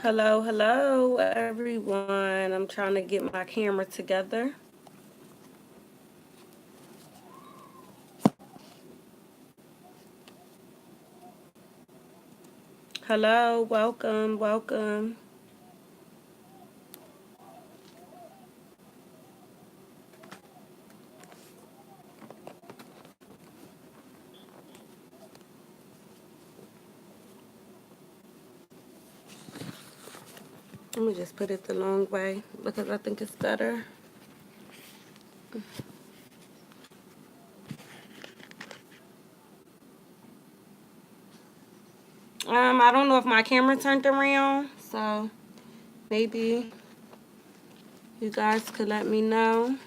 Hello, hello, everyone. I'm trying to get my camera together. Hello, welcome, welcome. Let me just put it the long way because I think it's better. I don't know if my camera turned around, so maybe you guys could let me know.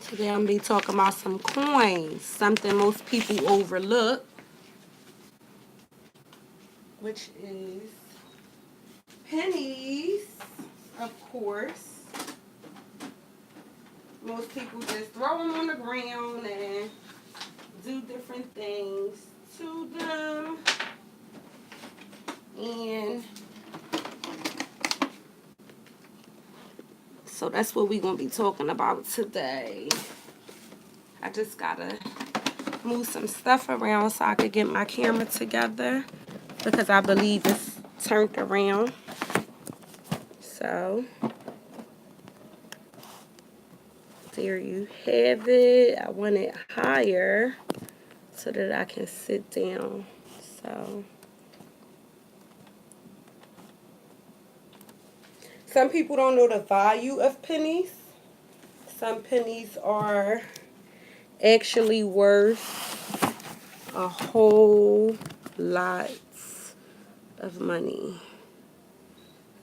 Today I'm gonna be talking about some coins, something most people overlook, which is pennies, of course. Most people just throw them on the ground and do different things to them. And so that's what we're going to be talking about today. I just got to move some stuff around so I could get my camera together because I believe it's turned around. So there you have it. I want it higher so that I can sit down. So some people don't know the value of pennies. Some pennies are actually worth a whole lot of money.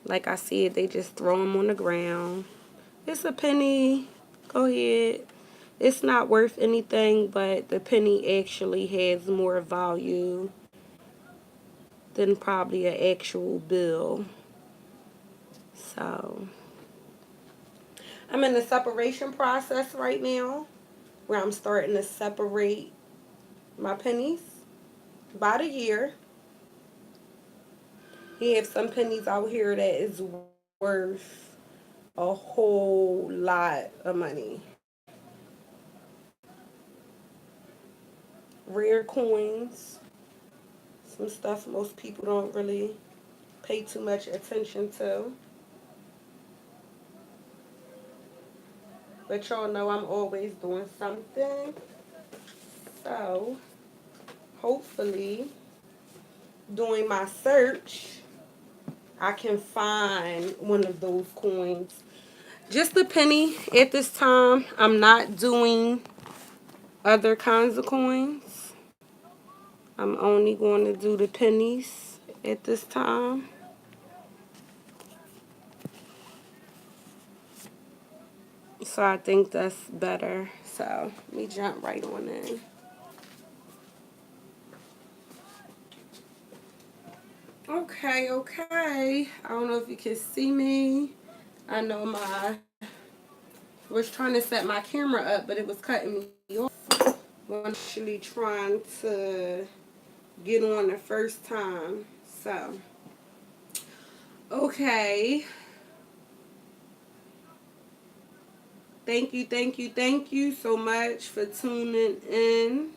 Like I said, they just throw them on the ground. It's a penny. Go ahead. It's not worth anything, but the penny actually has more value than probably an actual bill. So I'm in the separation process right now where I'm starting to separate my pennies by the year. You have some pennies out here that is worth a whole lot of money. Rare coins, some stuff most people don't really pay too much attention to. But y'all know I'm always doing something. So, hopefully, doing my search, I can find one of those coins. Just a penny at this time. I'm not doing other kinds of coins. I'm only going to do the pennies at this time. So I think that's better. So let me jump right on in. Okay, okay. I don't know if you can see me. I know my was trying to set my camera up, but it was cutting me off. I'm actually trying to get on the first time. So, okay. Thank you, thank you, thank you so much for tuning in.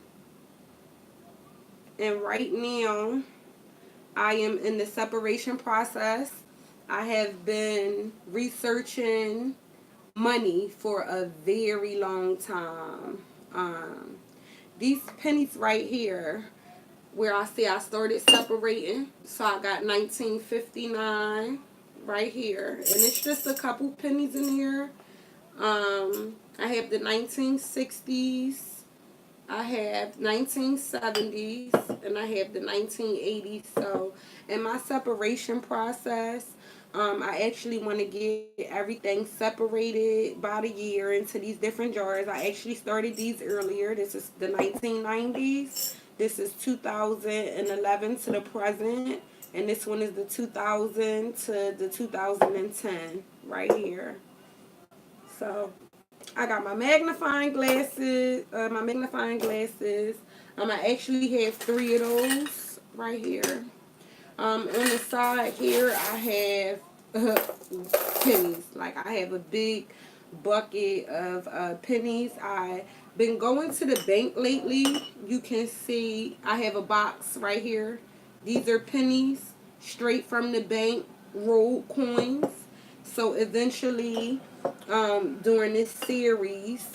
And right now, I am in the separation process. I have been researching money for a very long time. These pennies right here, where I say I started separating, so I got 1959 right here, and it's just a couple pennies in here. I have the 1960s, I have 1970s, and I have the 1980s. So in my separation process, I actually want to get everything separated by the year into these different jars. I actually started these earlier. This is the 1990s. This is 2011 to the present. And this one is the 2000 to the 2010 right here. So I got my magnifying glasses. I actually have three of those right here. On the side here, I have pennies. Like, I have a big bucket of pennies. I've been going to the bank lately. You can see I have a box right here. These are pennies straight from the bank, rolled coins. So eventually, during this series,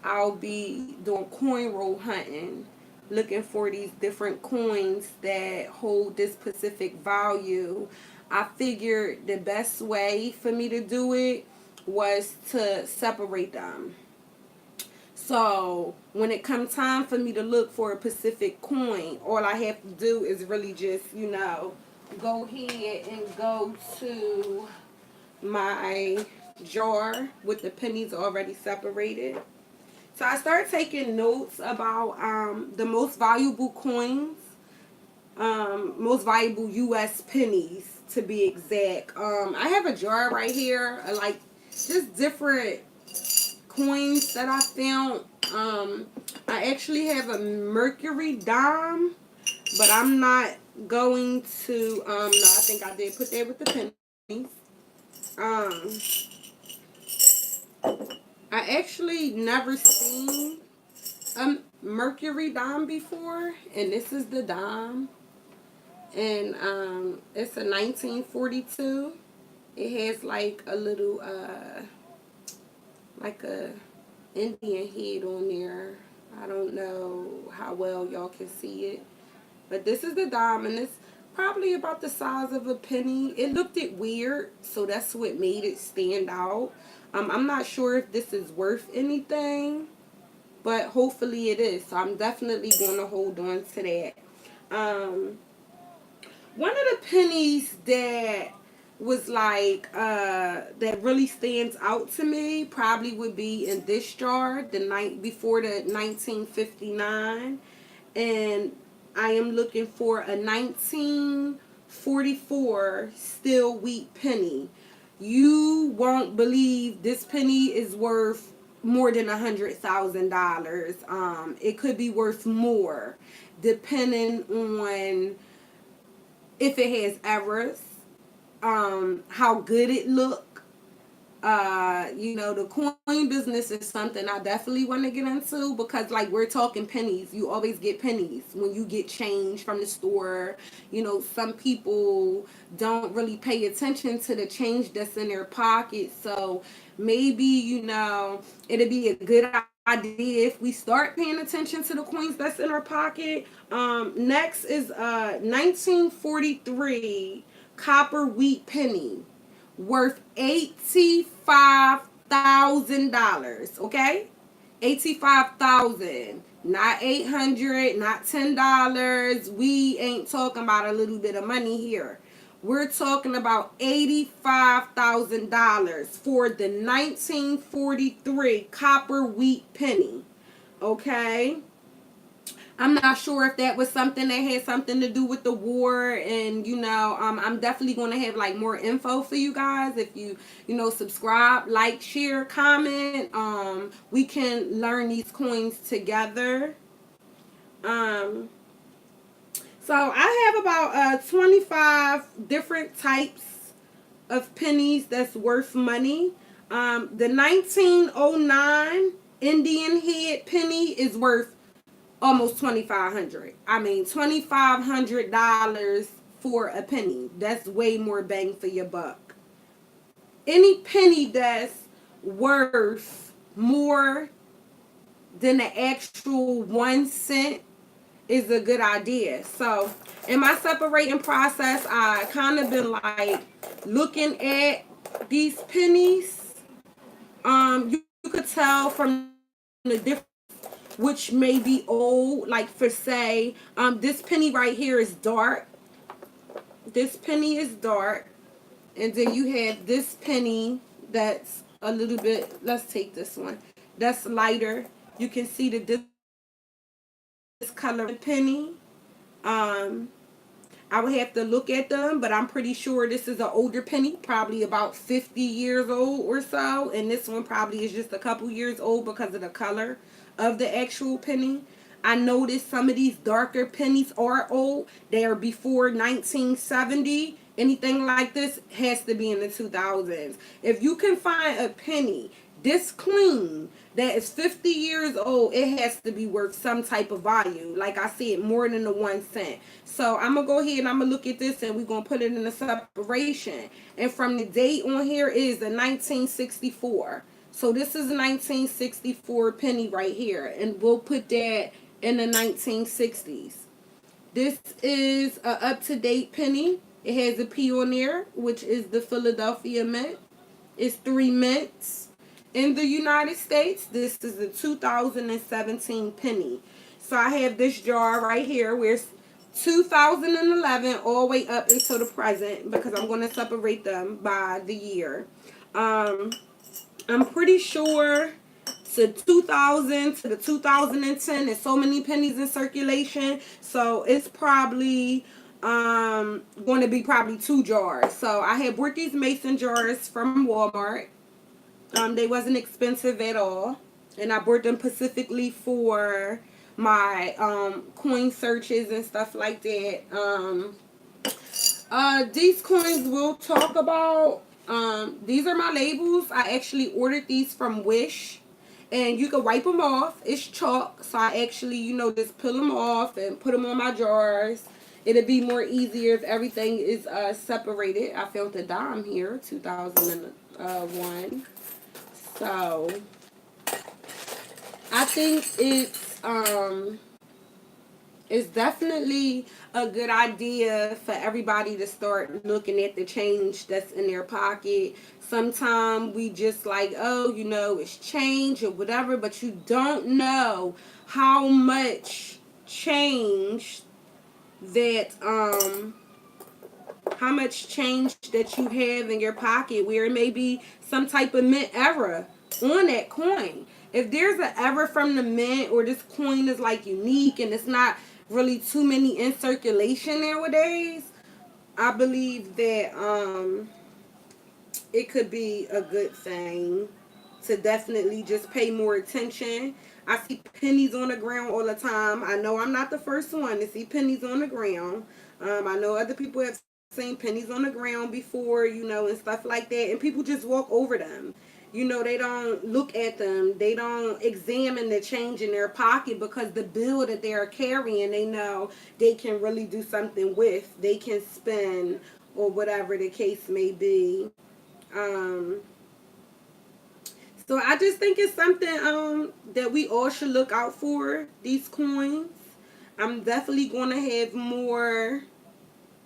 I'll be doing coin roll hunting, looking for these different coins that hold this specific value. I figured the best way for me to do it was to separate them. So when it comes time for me to look for a specific coin, all I have to do is really just, go ahead and go to my jar with the pennies already separated. So I started taking notes about the most valuable coins, most valuable U.S. pennies to be exact. I have a jar right here, like just different coins that I found. I actually have a Mercury dime, but I'm not going to. No, I think I did put that with the pennies. Um, I actually never seen a Mercury dime before, and this is the dime, and it's a 1942. It has like a little like a Indian head on there. I don't know how well y'all can see it, but this is the dime, and it's probably about the size of a penny. It looked it weird, so that's what made it stand out. I'm not sure if this is worth anything, but hopefully it is. So I'm definitely going to hold on to that. Um, One of the pennies that was like that really stands out to me probably would be in this jar the night before the 1959, and I am looking for a 1944 steel wheat penny. You won't believe this penny is worth more than $100,000. It could be worth more depending on if it has errors, how good it look. The coin business is something I definitely want to get into, because like we're talking pennies. You always get pennies when you get change from the store. Some people don't really pay attention to the change that's in their pocket. So maybe, it'd be a good idea if we start paying attention to the coins that's in our pocket. Next is 1943 copper wheat penny, worth $85,000. Okay, 85,000, not 800, not $10. We ain't talking about a little bit of money here. We're talking about $85,000 for the 1943 copper wheat penny. Okay. I'm not sure if that was something that had something to do with the war, and I'm definitely going to have like more info for you guys. If you subscribe, like, share, comment, we can learn these coins together. So I have about 25 different types of pennies that's worth money. The 1909 Indian head penny is worth almost $2,500. I mean, $2,500 for a penny. That's way more bang for your buck. Any penny that's worth more than the actual 1 cent is a good idea. So in my separating process, I kind of been like looking at these pennies. You could tell from the different, which may be old. Like, for say, this penny right here is dark. This penny is dark. And then you have this penny that's a little bit, let's take this one, that's lighter. You can see the discolor penny. I would have to look at them, but I'm pretty sure this is an older penny, probably about 50 years old or so. And this one probably is just a couple years old because of the color of the actual penny. I noticed some of these darker pennies are old. They are before 1970. Anything like this has to be in the 2000s. If you can find a penny this clean that is 50 years old, it has to be worth some type of value. Like I said, more than the 1 cent. So I'm going to go ahead and I'm going to look at this and we're going to put it in a separation. And from the date on here is the 1964. So this is a 1964 penny right here. And we'll put that in the 1960s. This is a up-to-date penny. It has a P on there, which is the Philadelphia Mint. It's 3 mints. In the United States, this is a 2017 penny. So I have this jar right here where it's 2011 all the way up until the present because I'm going to separate them by the year. I'm pretty sure to 2000 to the 2010 there's so many pennies in circulation, so it's probably going to be probably 2 jars. So I had bought these mason jars from Walmart. They wasn't expensive at all, and I bought them specifically for my coin searches and stuff like that. These coins we'll talk about. These are my labels. I actually ordered these from Wish. And you can wipe them off. It's chalk. So I actually, just peel them off and put them on my jars. It'll be more easier if everything is separated. I found a dime here, 2001. So I think it's definitely a good idea for everybody to start looking at the change that's in their pocket. Sometimes we just like, oh, it's change or whatever, but you don't know how much change that you have in your pocket, where it may be some type of mint error on that coin. If there's an error from the mint, or this coin is like unique and it's not really too many in circulation nowadays, I believe that it could be a good thing to definitely just pay more attention. I see pennies on the ground all the time. I know I'm not the first one to see pennies on the ground. I know other people have seen pennies on the ground before, and stuff like that. And people just walk over them. They don't look at them. They don't examine the change in their pocket because the bill that they're carrying, they know they can really do something with. They can spend or whatever the case may be. So I just think it's something that we all should look out for, these coins. I'm definitely going to have more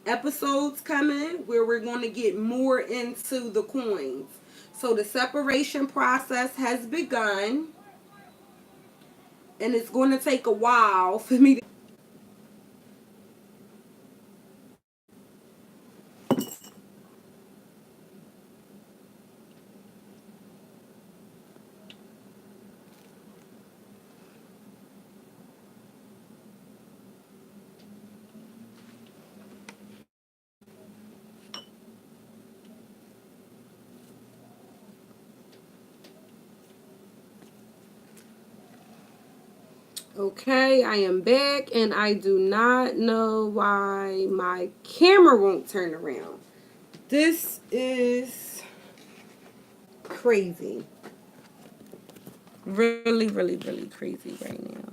episodes coming where we're going to get more into the coins. So the separation process has begun, and it's going to take a while for me to Okay, I am back, and I do not know why my camera won't turn around. This is crazy. Really, really, really crazy right now.